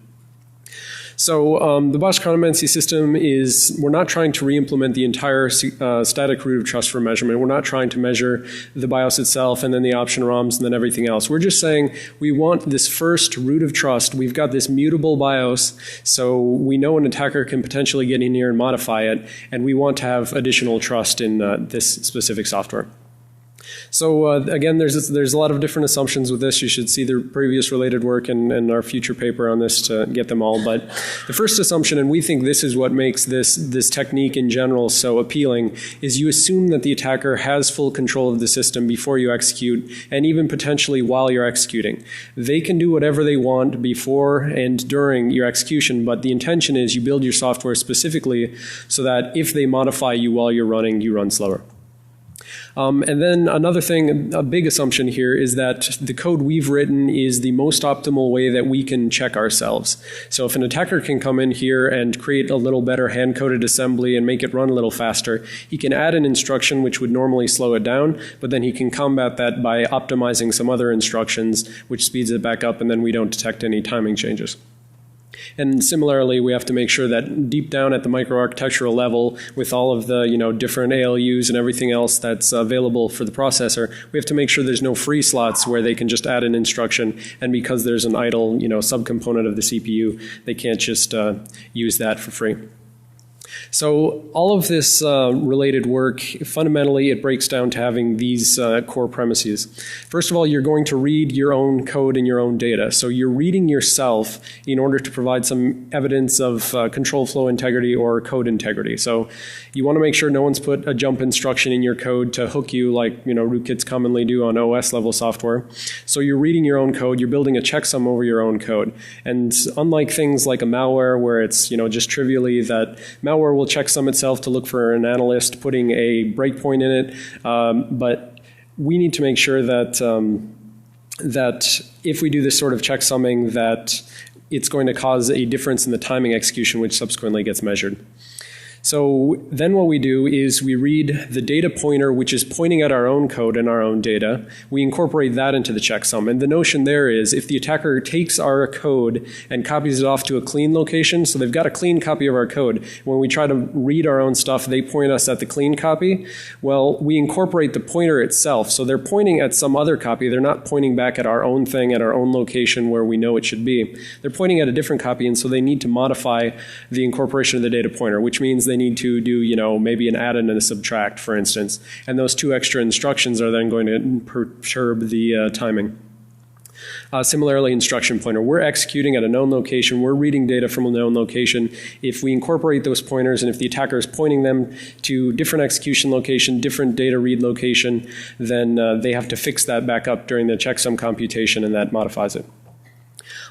So the BIOS Chronomancy system is, we're not trying to re-implement the entire static root of trust for measurement. We're not trying to measure the BIOS itself and then the option ROMs and then everything else. We're just saying we want this first root of trust. We've got this mutable BIOS, so we know an attacker can potentially get in here and modify it, and we want to have additional trust in this specific software. So again, there's a lot of different assumptions with this. You should see the previous related work and our future paper on this to get them all. But the first assumption, and we think this is what makes this technique in general so appealing, is you assume that the attacker has full control of the system before you execute, and even potentially while you're executing. They can do whatever they want before and during your execution, but the intention is you build your software specifically so that if they modify you while you're running, you run slower. And then another thing, a big assumption here, is that the code we've written is the most optimal way that we can check ourselves. So if an attacker can come in here and create a little better hand-coded assembly and make it run a little faster, he can add an instruction which would normally slow it down, but then he can combat that by optimizing some other instructions which speeds it back up, and then we don't detect any timing changes. And similarly, we have to make sure that deep down at the microarchitectural level, with all of the different ALUs and everything else that's available for the processor, we have to make sure there's no free slots where they can just add an instruction, and because there's an idle subcomponent of the CPU, they can't just use that for free. So all of this related work, fundamentally it breaks down to having these core premises. First of all, you're going to read your own code and your own data. So you're reading yourself in order to provide some evidence of control flow integrity or code integrity. So you want to make sure no one's put a jump instruction in your code to hook you like rootkits commonly do on OS level software. So you're reading your own code, you're building a checksum over your own code. And unlike things like a malware where it's just trivially that malware will checksum itself to look for an analyst putting a breakpoint in it, but we need to make sure that that if we do this sort of checksumming, that it's going to cause a difference in the timing execution, which subsequently gets measured. So then what we do is we read the data pointer, which is pointing at our own code and our own data. We incorporate that into the checksum. And the notion there is if the attacker takes our code and copies it off to a clean location, so they've got a clean copy of our code. When we try to read our own stuff, they point us at the clean copy. Well, we incorporate the pointer itself. So they're pointing at some other copy. They're not pointing back at our own thing, at our own location where we know it should be. They're pointing at a different copy, and so they need to modify the incorporation of the data pointer, which means they need to do, maybe an add and a subtract, for instance. And those two extra instructions are then going to perturb the timing. Similarly, instruction pointer. We're executing at a known location. We're reading data from a known location. If we incorporate those pointers and if the attacker is pointing them to different execution location, different data read location, then they have to fix that back up during the checksum computation, and that modifies it.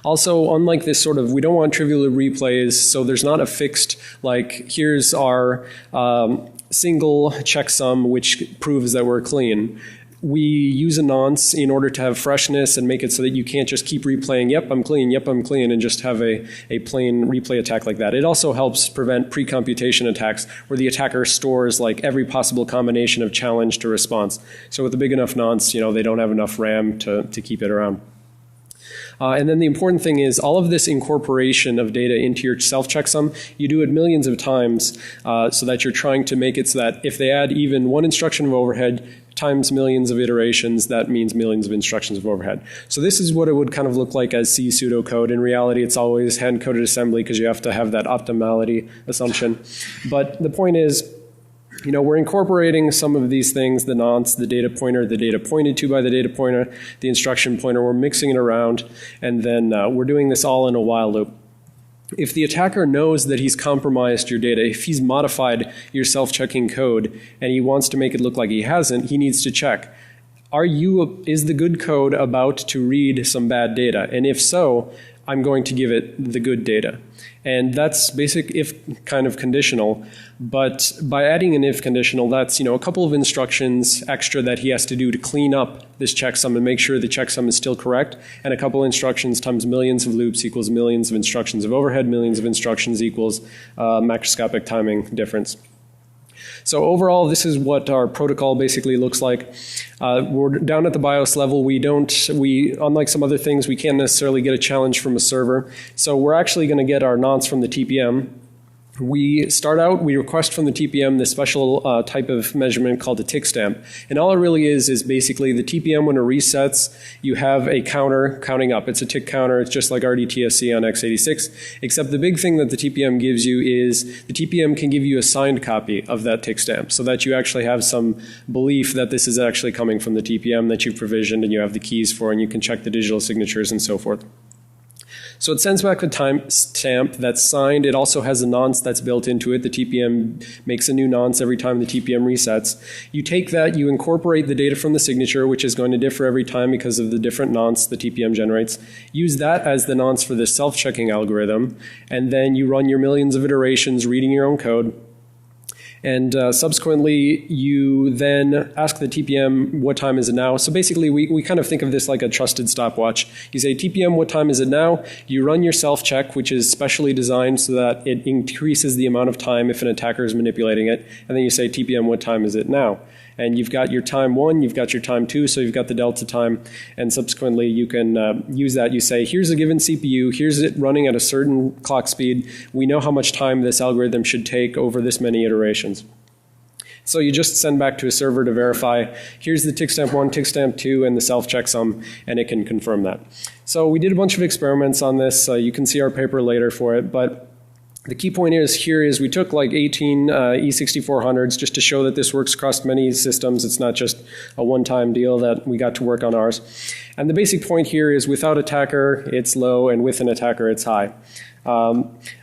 Also, unlike this we don't want trivial replays, so there's not a fixed, here's our single checksum which proves that we're clean. We use a nonce in order to have freshness and make it so that you can't just keep replaying, yep, I'm clean, and just have a plain replay attack like that. It also helps prevent pre-computation attacks where the attacker stores every possible combination of challenge to response. So with a big enough nonce, they don't have enough RAM to keep it around. And then the important thing is all of this incorporation of data into your self-checksum, you do it millions of times so that you're trying to make it so that if they add even one instruction of overhead times millions of iterations, that means millions of instructions of overhead. So this is what it would kind of look like as C pseudocode. In reality, it's always hand-coded assembly because you have to have that optimality assumption. But the point is, we're incorporating some of these things, the nonce, the data pointer, the data pointed to by the data pointer, the instruction pointer, we're mixing it around, and then we're doing this all in a while loop. If the attacker knows that he's compromised your data, if he's modified your self-checking code and he wants to make it look like he hasn't, he needs to check. Is the good code about to read some bad data? And if so, I'm going to give it the good data. And that's basic if kind of conditional, but by adding an if conditional, that's a couple of instructions extra that he has to do to clean up this checksum and make sure the checksum is still correct, and a couple of instructions times millions of loops equals millions of instructions of overhead, millions of instructions equals macroscopic timing difference. So overall, this is what our protocol basically looks like. We're down at the BIOS level. Unlike some other things, we can't necessarily get a challenge from a server. So we're actually going to get our nonce from the TPM. We request from the TPM this special type of measurement called a tick stamp. And all it really is basically the TPM, when it resets, you have a counter counting up. It's a tick counter. It's just like RDTSC on x86, except the big thing that the TPM gives you is the TPM can give you a signed copy of that tick stamp so that you actually have some belief that this is actually coming from the TPM that you've provisioned and you have the keys for, and you can check the digital signatures and so forth. So it sends back the timestamp that's signed. It also has a nonce that's built into it. The TPM makes a new nonce every time the TPM resets. You take that, you incorporate the data from the signature, which is going to differ every time because of the different nonce the TPM generates. Use that as the nonce for the self-checking algorithm, and then you run your millions of iterations reading your own code. And subsequently, you then ask the TPM, what time is it now? So basically, we kind of think of this like a trusted stopwatch. You say, TPM, what time is it now? You run your self-check, which is specially designed so that it increases the amount of time if an attacker is manipulating it. And then you say, TPM, what time is it now? And you've got your time 1, you've got your time 2, so you've got the delta time. And subsequently, you can use that. You say, here's a given CPU, here's it running at a certain clock speed. We know how much time this algorithm should take over this many iterations. So you just send back to a server to verify, here's the tick stamp 1, tick stamp 2, and the self-checksum, and it can confirm that. So we did a bunch of experiments on this. You can see our paper later for it, but the key point here is we took like 18 E6400s just to show that this works across many systems. It's not just a one-time deal that we got to work on ours. And the basic point here is without attacker, it's low, and with an attacker, it's high.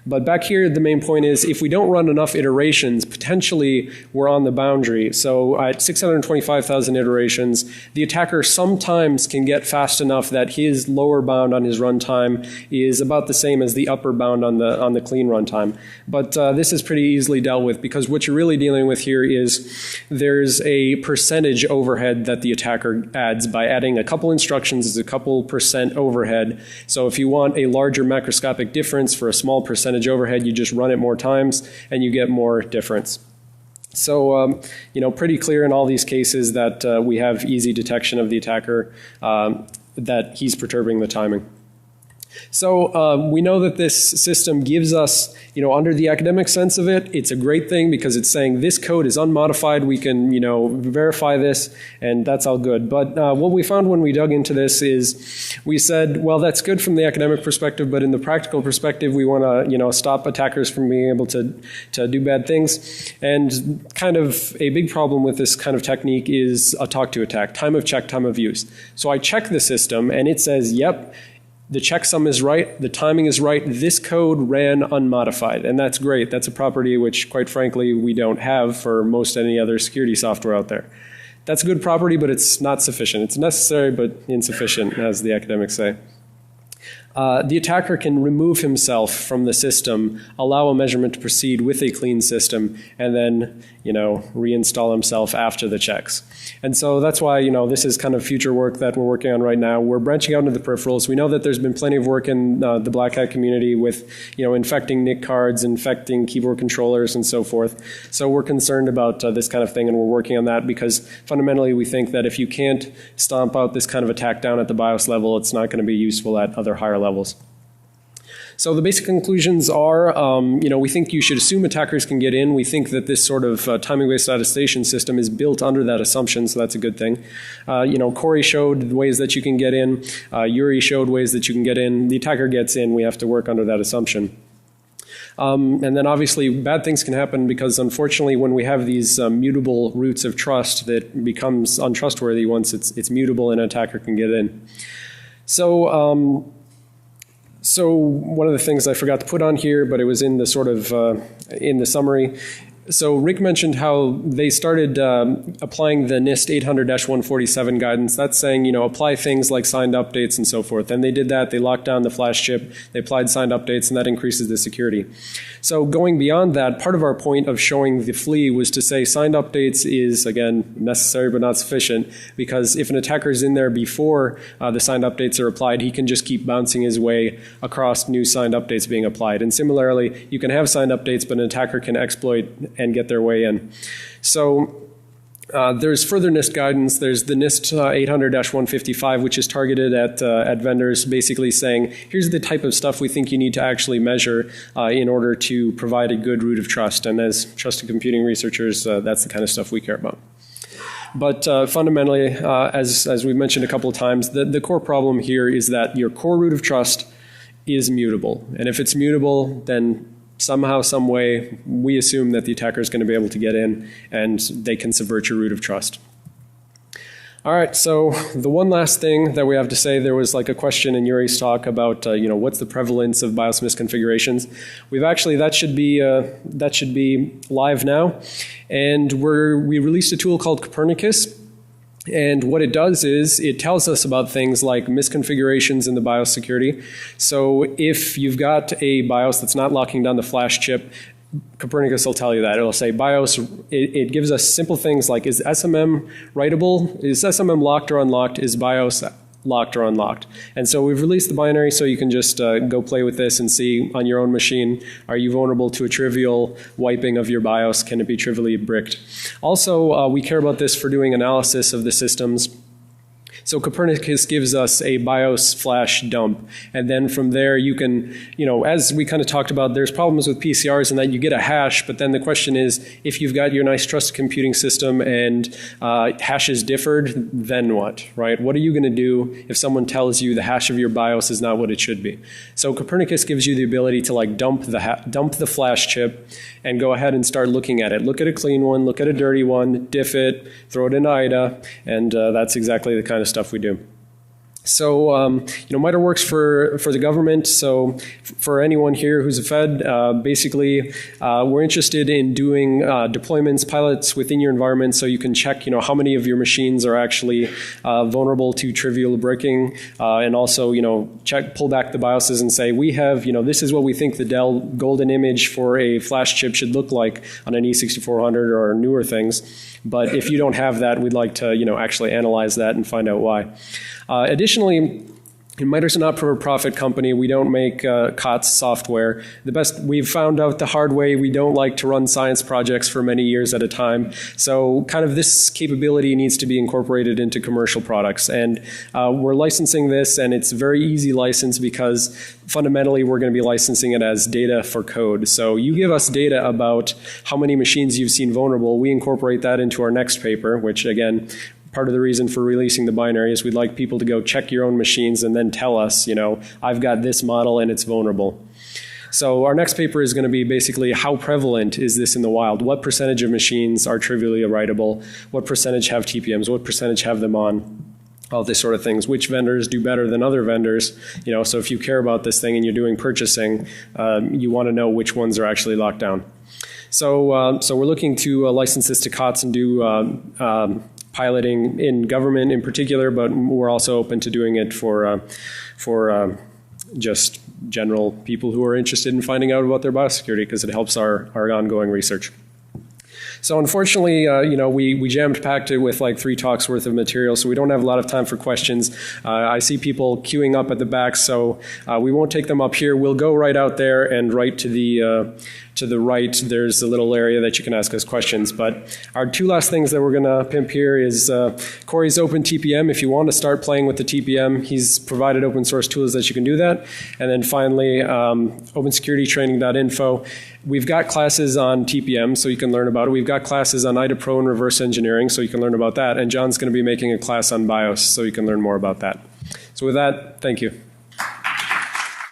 But back here, the main point is if we don't run enough iterations, potentially we're on the boundary. So at 625,000 iterations, the attacker sometimes can get fast enough that his lower bound on his runtime is about the same as the upper bound on the clean runtime. But this is pretty easily dealt with because what you're really dealing with here is there's a percentage overhead that the attacker adds by adding a couple instructions as a couple percent overhead. So if you want a larger macroscopic difference for a small percentage overhead, you just run it more times and you get more difference. So, pretty clear in all these cases that we have easy detection of the attacker, that he's perturbing the timing. So we know that this system gives us, under the academic sense of it, it's a great thing because it's saying this code is unmodified. We can, verify this, and that's all good. But what we found when we dug into this is we said, well, that's good from the academic perspective, but in the practical perspective, we want to, stop attackers from being able to do bad things. And kind of a big problem with this kind of technique is a talk-to attack, time of check, time of use. So I check the system, and it says, yep, the checksum is right, the timing is right, this code ran unmodified, and that's great. That's a property which, quite frankly, we don't have for most any other security software out there. That's a good property, but it's not sufficient. It's necessary, but insufficient, as the academics say. the attacker can remove himself from the system, allow a measurement to proceed with a clean system, and then, reinstall himself after the checks. And so that's why, this is kind of future work that we're working on right now. We're branching out into the peripherals. We know that there's been plenty of work in the BlackHat community with, infecting NIC cards, infecting keyboard controllers, and so forth. So we're concerned about this kind of thing, and we're working on that because fundamentally we think that if you can't stomp out this kind of attack down at the BIOS level, it's not going to be useful at other higher levels. So the basic conclusions are, we think you should assume attackers can get in. We think that this sort of timing-based attestation system is built under that assumption, so that's a good thing. Corey showed ways that you can get in. Yuri showed ways that you can get in. The attacker gets in. We have to work under that assumption. And then obviously bad things can happen because unfortunately when we have these mutable roots of trust, that becomes untrustworthy once it's mutable and an attacker can get in. So one of the things I forgot to put on here, but it was in the sort of in the summary. So Rick mentioned how they started applying the NIST 800-147 guidance. That's saying, apply things like signed updates and so forth. And they did that. They locked down the flash chip. They applied signed updates, and that increases the security. So going beyond that, part of our point of showing the flea was to say signed updates is, again, necessary but not sufficient, because if an attacker is in there before the signed updates are applied, he can just keep bouncing his way across new signed updates being applied. And similarly, you can have signed updates, but an attacker can exploit and get their way in. So there's further NIST guidance. There's the NIST 800-155, which is targeted at vendors, basically saying, here's the type of stuff we think you need to actually measure in order to provide a good root of trust. And as trusted computing researchers, that's the kind of stuff we care about. But fundamentally, as we've mentioned a couple of times, the core problem here is that your core root of trust is mutable. And if it's mutable, then somehow, some way, we assume that the attacker is going to be able to get in and they can subvert your root of trust. All right, so the one last thing that we have to say, there was like a question in Yuri's talk about, what's the prevalence of BIOS misconfigurations. We've actually, that should be live now. And we released a tool called Copernicus. And what it does is it tells us about things like misconfigurations in the BIOS security. So if you've got a BIOS that's not locking down the flash chip, Copernicus will tell you that. It'll say BIOS, it gives us simple things like, is SMM writable? Is SMM locked or unlocked? Is BIOS locked or unlocked? And so we've released the binary so you can just go play with this and see on your own machine, are you vulnerable to a trivial wiping of your BIOS? Can it be trivially bricked? Also, we care about this for doing analysis of the systems. So Copernicus gives us a BIOS flash dump, and then from there you can, as we kind of talked about, there's problems with PCRs in that you get a hash, but then the question is, if you've got your nice trusted computing system and hashes differed, then what, right? What are you going to do if someone tells you the hash of your BIOS is not what it should be? So Copernicus gives you the ability to like dump the flash chip and go ahead and start looking at it. Look at a clean one, look at a dirty one, diff it, throw it into IDA, and that's exactly the kind of stuff we do. So, MITRE works for the government. So for anyone here who's a Fed, basically, we're interested in doing deployments, pilots within your environment so you can check, how many of your machines are actually vulnerable to trivial bricking, and also, pull back the BIOSes and say, we have, this is what we think the Dell golden image for a flash chip should look like on an E6400 or newer things. But if you don't have that, we'd like to, actually analyze that and find out why. Additionally, MITRE's a not-for-profit company. We don't make COTS software. We've found out the hard way, we don't like to run science projects for many years at a time. So kind of this capability needs to be incorporated into commercial products. And we're licensing this, and it's a very easy license because fundamentally we're going to be licensing it as data for code. So you give us data about how many machines you've seen vulnerable. We incorporate that into our next paper, which again, part of the reason for releasing the binary is we'd like people to go check your own machines and then tell us, I've got this model and it's vulnerable. So our next paper is going to be basically how prevalent is this in the wild? What percentage of machines are trivially writable? What percentage have TPMs? What percentage have them on? All this sort of things. Which vendors do better than other vendors? So if you care about this thing and you're doing purchasing, you want to know which ones are actually locked down. So we're looking to license this to COTS and do piloting in government in particular, but we're also open to doing it for just general people who are interested in finding out about their biosecurity, because it helps our ongoing research. So unfortunately, we jammed packed it with like 3 talks worth of material, so we don't have a lot of time for questions. I see people queuing up at the back, so we won't take them up here. We'll go right out there, and right to the right, there's a little area that you can ask us questions. But our 2 last things that we're going to pimp here is Corey's Open TPM. If you want to start playing with the TPM, he's provided open source tools that you can do that. And then finally, opensecuritytraining.info. We've got classes on TPM, so you can learn about it. We've got classes on IDA Pro and reverse engineering, so you can learn about that. And John's going to be making a class on BIOS, so you can learn more about that. So with that, thank you.